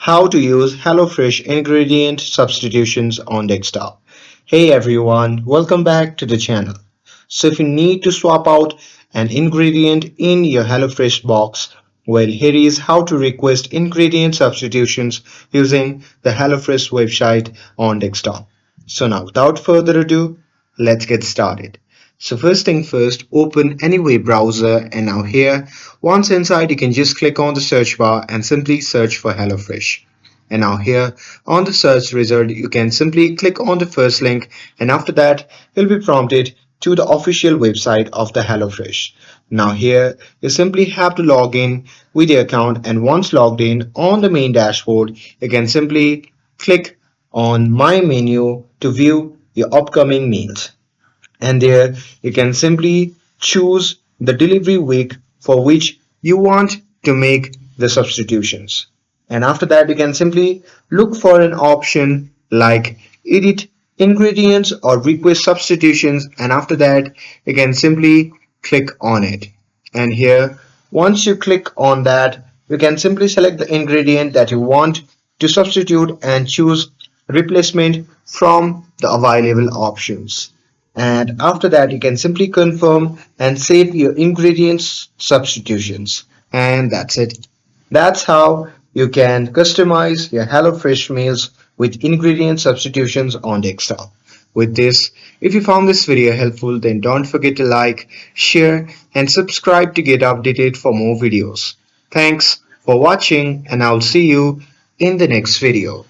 How to use HelloFresh ingredient substitutions on desktop. Hey everyone, welcome back to the channel. So if you need to swap out an ingredient in your HelloFresh box, well, here is how to request ingredient substitutions using the HelloFresh website on desktop. So now without further ado, let's get started. So first thing first, open any web browser, and now here, once inside, you can just click on the search bar and simply search for HelloFresh. And now here on the search result, you can simply click on the first link, and after that you'll be prompted to the official website of the HelloFresh. Now here you simply have to log in with your account, and once logged in on the main dashboard, you can simply click on My Menu to view your upcoming meals. And there you can simply choose the delivery week for which you want to make the substitutions. And after that, you can simply look for an option like edit ingredients or request substitutions, and after that you can simply click on it. And here, once you click on that, you can simply select the ingredient that you want to substitute and choose replacement from the available options. And after that you can simply confirm and save your ingredients substitutions, and that's it. That's how you can customize your HelloFresh meals with ingredient substitutions on desktop. With this, if you found this video helpful, then don't forget to like, share and subscribe to get updated for more videos. Thanks for watching, and I'll see you in the next video.